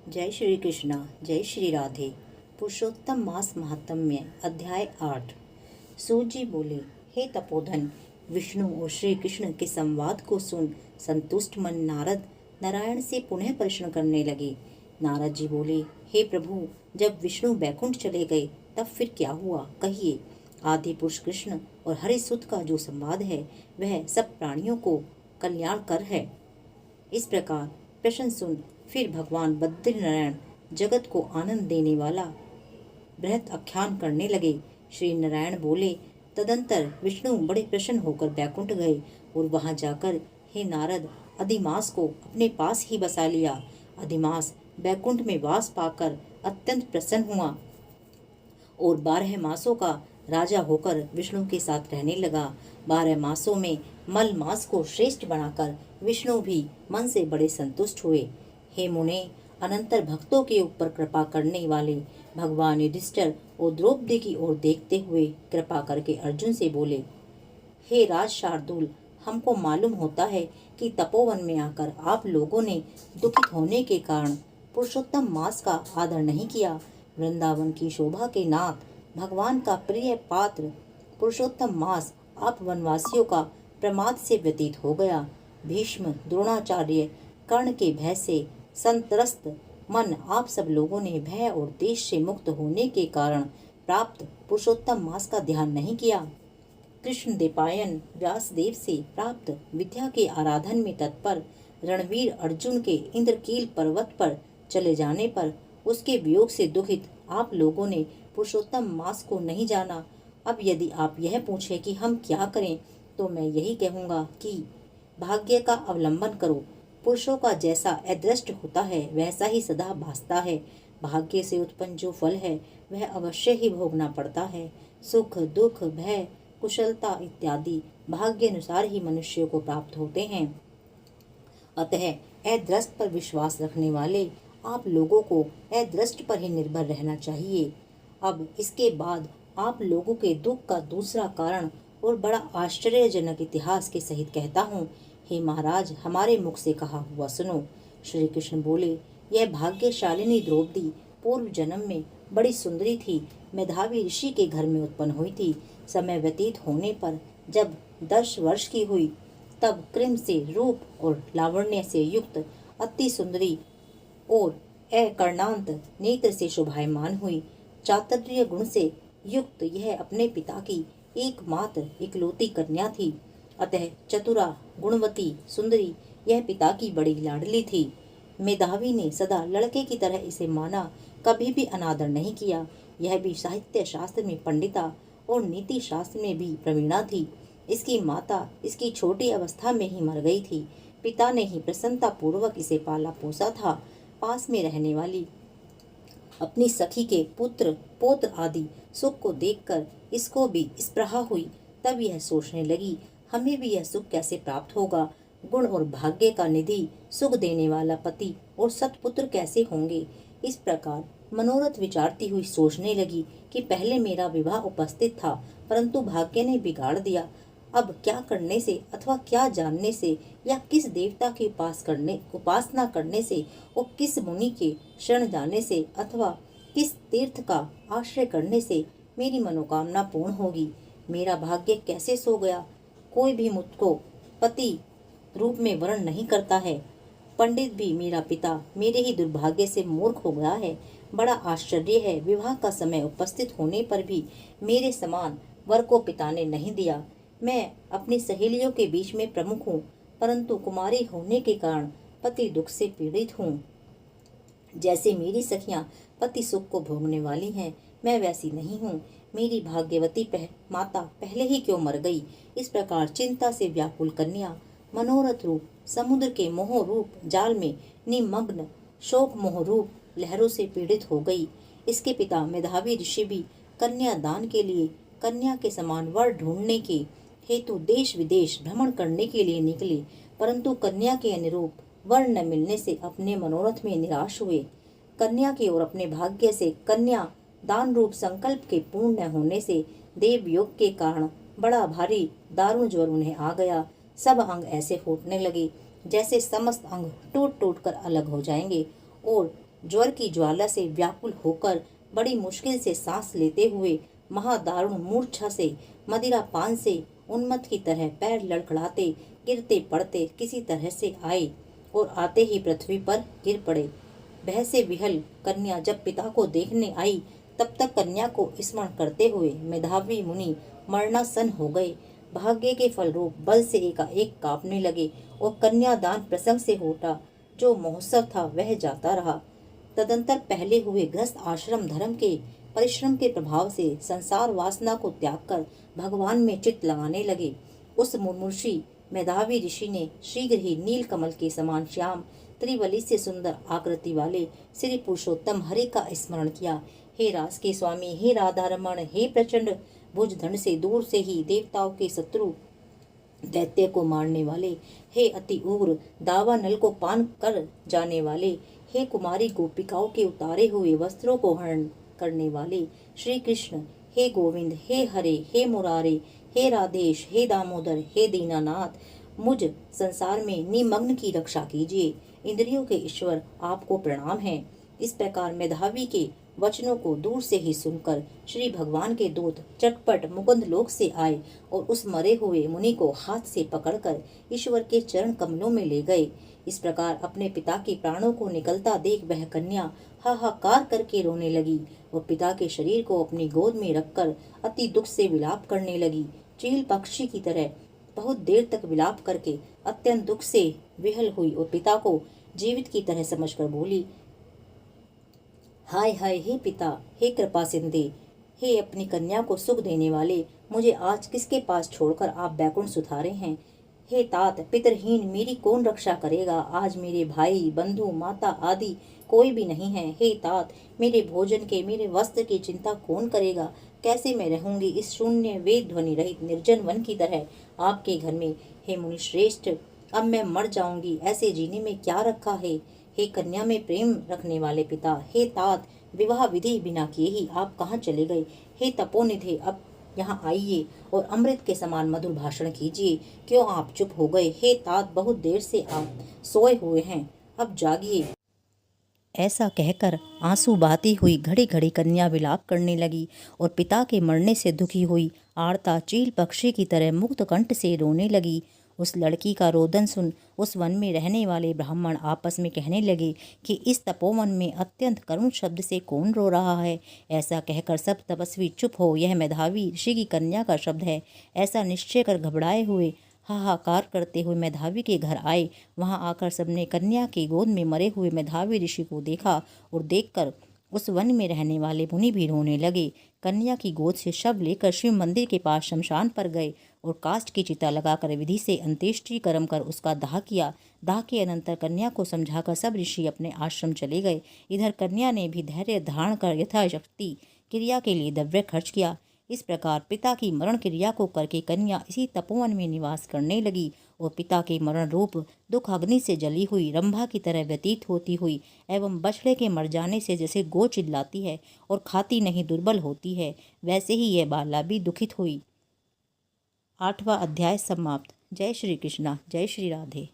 जय श्री कृष्णा, जय श्री राधे। पुरुषोत्तम मास महात्म्य अध्याय 8। सूत जी बोले, हे तपोधन, विष्णु और श्री कृष्ण के संवाद को सुन संतुष्ट मन नारद नारायण से पुनः प्रश्न करने लगे। नारद जी बोले, हे प्रभु, जब विष्णु बैकुंठ चले गए तब फिर क्या हुआ, कहिए। आदि पुरुष कृष्ण और हरिसुत का जो संवाद है वह सब प्राणियों को कल्याणकर है। इस प्रकार प्रश्न सुन फिर भगवान बद्रीनारायण जगत को आनंद देने वाला बृहत आख्यान करने लगे। श्री नारायण बोले, तदंतर विष्णु बड़े प्रसन्न होकर बैकुंठ गए और वहां जाकर, हे नारद, अधिमास को अपने पास ही बसा लिया। अधिमास बैकुंठ में वास पाकर अत्यंत प्रसन्न हुआ और 12 मासों का राजा होकर विष्णु के साथ रहने लगा। 12 मासों में मल मास को श्रेष्ठ बनाकर विष्णु भी मन से बड़े संतुष्ट हुए। हे मुने, अनंतर भक्तों के ऊपर कृपा करने वाले भगवान युधिष्ठिर और द्रौपदी की ओर देखते हुए कृपा करके अर्जुन से बोले, हे राज शार्दूल, हमको मालूम होता है कि तपोवन में आकर आप लोगों ने दुखित होने के कारण पुरुषोत्तम मास का आदर नहीं किया। वृंदावन की शोभा के नाथ भगवान का प्रिय पात्र पुरुषोत्तम मास आप वनवासियों का प्रमाद से व्यतीत हो गया। भीष्म, द्रोणाचार्य, कर्ण के भय से संत्रस्त मन आप सब लोगों ने भय और देश से मुक्त होने के कारण प्राप्त पुरुषोत्तम मास का ध्यान नहीं किया। कृष्ण देपायन व्यासदेव से प्राप्त विद्या के आराधन में तत्पर रणवीर अर्जुन के इंद्रकील पर्वत पर चले जाने पर उसके वियोग से दुखित आप लोगों ने पुरुषोत्तम मास को नहीं जाना। अब यदि आप यह पूछे कि हम क्या करें, तो मैं यही कहूँगा कि भाग्य का अवलंबन करो। पुरुषों का जैसा अदृष्ट होता है वैसा ही सदा भासता है। भाग्य से उत्पन्न जो फल है वह अवश्य ही भोगना पड़ता है। सुख, दुख, भय, कुशलता इत्यादि भाग्य अनुसार ही मनुष्य को प्राप्त होते हैं। अतः अदृष्ट पर विश्वास रखने वाले आप लोगों को अदृष्ट पर ही निर्भर रहना चाहिए। अब इसके बाद आप लोगों के दुख का दूसरा कारण और बड़ा आश्चर्यजनक इतिहास के सहित कहता हूँ। हे महाराज, हमारे मुख से कहा हुआ सुनो। श्री कृष्ण बोले, यह भाग्यशालिनी द्रौपदी पूर्व जन्म में बड़ी सुंदरी थी। मेधावी ऋषि के घर में उत्पन्न हुई थी। समय व्यतीत होने पर जब 10 वर्ष की हुई तब कृम से रूप और लावण्य से युक्त अति सुंदरी और अकर्णांत नेत्र से शोभायमान हुई। चातुर्य गुण से युक्त यह अपने पिता की एकमात्र इकलौती कन्या थी। अतः चतुरा, गुणवती, सुंदरी यह पिता की बड़ी लाडली थी। मेधावी ने सदा लड़के की तरह इसे माना, कभी भी अनादर नहीं किया। यह भी साहित्य शास्त्र में पंडिता और नीति शास्त्र में भी प्रवीणा थी। इसकी माता इसकी छोटी अवस्था में ही मर गई थी। पिता ने ही प्रसन्नता पूर्वक इसे पाला पोसा था। पास में रहने वाली अपनी सखी के पुत्र पौत्र आदि सुख को देखकर इसको भी स्पृहा हुई। तब यह सोचने लगी, हमें भी यह सुख कैसे प्राप्त होगा। गुण और भाग्य का निधि सुख देने वाला पति और सत्पुत्र कैसे होंगे। इस प्रकार मनोरथ विचारती हुई सोचने लगी कि पहले मेरा विवाह उपस्थित था, परंतु भाग्य ने बिगाड़ दिया। अब क्या करने से अथवा क्या जानने से या किस देवता की उपासना करने से और किस मुनि के शरण जाने से अथवा किस तीर्थ का आश्रय करने से मेरी मनोकामना पूर्ण होगी। मेरा भाग्य कैसे सो गया। कोई भी मुझको पति रूप में वर्ण नहीं करता है। पंडित भी मेरा पिता मेरे ही दुर्भाग्य से मूर्ख हो गया है। बड़ा आश्चर्य है, विवाह का समय उपस्थित होने पर भी मेरे समान वर को पिता ने नहीं दिया। मैं अपनी सहेलियों के बीच में प्रमुख हूँ, परंतु कुमारी होने के कारण पति दुख से पीड़ित हूँ। जैसे मेरी सखियां पति सुख को भोगने वाली हैं, मैं वैसी नहीं हूँ। मेरी भाग्यवती माता पहले ही क्यों मर गई। इस प्रकार चिंता से व्याकुल कन्या मनोरथ रूप समुद्र के मोह रूप जाल में निमग्न शोक मोह रूप लहरों से पीड़ित हो गई। इसके पिता मेधावी ऋषि भी कन्या दान के लिए कन्या के समान वर ढूंढने के हेतु देश विदेश भ्रमण करने के लिए निकले, परंतु कन्या के अनुरूप वर न मिलने से अपने मनोरथ में निराश हुए। कन्या की ओर अपने भाग्य से कन्या दान रूप संकल्प के पूर्ण न होने से देव योग के कारण बड़ा भारी दारुण ज्वर उन्हें आ गया। सब अंग ऐसे फूटने लगे जैसे समस्त अंग टूट टूट कर अलग हो जाएंगे और ज्वर की ज्वाला से व्याकुल होकर बड़ी मुश्किल से सांस लेते हुए, महादारुण मूर्छा से, मदिरा पान से उन्मत्त की तरह पैर लड़खड़ाते, गिरते पड़ते किसी तरह से आए और आते ही पृथ्वी पर गिर पड़े। भय से विहल कन्या जब पिता को देखने आई, तब तक कन्या को स्मरण करते हुए मेधावी मुनि मरणासन हो गए। भाग्य के फलरूप बल से एकाएक कांपने लगे और कन्यादान प्रसंग से होटा जो महोत्सव था वह जाता रहा। तदंतर पहले हुए गृहस्थ आश्रम धर्म के परिश्रम के प्रभाव से संसार वासना को त्याग कर भगवान में चित्त लगाने लगे। उस मुमुर्षी मेधावी ऋषि ने शीघ्र ही नील कमल के समान श्याम त्रिवली से सुंदर आकृति वाले श्री पुरुषोत्तम हरि का स्मरण किया। हे रास के स्वामी, हे राधारमण, हे प्रचंड भुजदंड से दूर से ही देवताओं के शत्रु दैत्य को मारने वाले, हे अति उग्र दावा नल को पान कर जाने वाले, हे कुमारी गोपिकाओं के उतारे हुए वस्त्रों को हरण करने वाले श्री कृष्ण, हे गोविंद, हे हरे, हे मुरारे, हे राधेश, हे दामोदर, हे दीनानाथ, मुझ संसार में निमग्न की रक्षा कीजिए। इंद्रियों के ईश्वर आपको प्रणाम है। इस प्रकार मेधावी के वचनों को दूर से ही सुनकर श्री भगवान के दूत चटपट मुकुंद लोक से आए और उस मरे हुए मुनि को हाथ से पकड़कर ईश्वर के चरण कमलों में ले गए। इस प्रकार अपने पिता के प्राणों को निकलता देख वह कन्या हाहाकार करके रोने लगी और पिता के शरीर को अपनी गोद में रखकर अति दुख से विलाप करने लगी। चील पक्षी की तरह बहुत देर तक विलाप करके अत्यंत दुख से विहल हुई और पिता को जीवित की तरह समझकर बोली, हाय हाय, हे पिता, हे कृपा सिंधे, हे अपनी कन्या को सुख देने वाले, मुझे आज किसके पास छोड़कर आप बैकुंठ सुधारे हैं। हे तात, पितरहीन मेरी कौन रक्षा करेगा। आज मेरे भाई बंधु माता आदि कोई भी नहीं है। हे तात, मेरे भोजन के मेरे वस्त्र की चिंता कौन करेगा। कैसे मैं रहूंगी इस शून्य वेद ध्वनि रहित निर्जन वन की तरह आपके घर में। हे मुनि श्रेष्ठ, अब मैं मर जाऊंगी, ऐसे जीने में क्या रखा है। हे कन्या में प्रेम रखने वाले पिता, हे तात, विवाह विधि बिना किए ही आप कहाँ चले गए। हे तपोनिधे, अब यहाँ आइए और अमृत के समान मधुर भाषण कीजिए। क्यों आप चुप हो गए। हे तात, बहुत देर से आप सोए हुए हैं, अब जागिए। ऐसा कहकर आंसू बहाती हुई घड़ी घड़ी कन्या विलाप करने लगी और पिता के मरने से दुखी हुई आरता चील पक्षी की तरह मुक्त कंठ से रोने लगी। उस लड़की का रोदन सुन उस वन में रहने वाले ब्राह्मण आपस में कहने लगे कि इस तपोवन में अत्यंत करुण शब्द से कौन रो रहा है। ऐसा कहकर सब तपस्वी चुप हो, यह मेधावी ऋषि की कन्या का शब्द है, ऐसा निश्चय कर घबराए हुए हाहाकार करते हुए मेधावी के घर आए। वहां आकर सबने कन्या की गोद में मरे हुए मेधावी ऋषि को देखा और देखकर उस वन में रहने वाले मुनि भी रोने लगे। कन्या की गोद से शव लेकर शिव मंदिर के पास शमशान पर गए और काष्ठ की चिता लगाकर विधि से अंत्येष्टि कर्म कर उसका दाह किया। दाह के अनंतर कन्या को समझाकर सब ऋषि अपने आश्रम चले गए। इधर कन्या ने भी धैर्य धारण कर यथाशक्ति क्रिया के लिए द्रव्य खर्च किया। इस प्रकार पिता की मरण क्रिया को करके कन्या इसी तपोवन में निवास करने लगी और पिता के मरण रूप दुख अग्नि से जली हुई रंभा की तरह व्यतीत होती हुई एवं बछड़े के मर जाने से जैसे गो चिल्लाती है और खाती नहीं दुर्बल होती है, वैसे ही यह बाला भी दुखित हुई। 8वां अध्याय समाप्त। जय श्री कृष्णा, जय श्री राधे।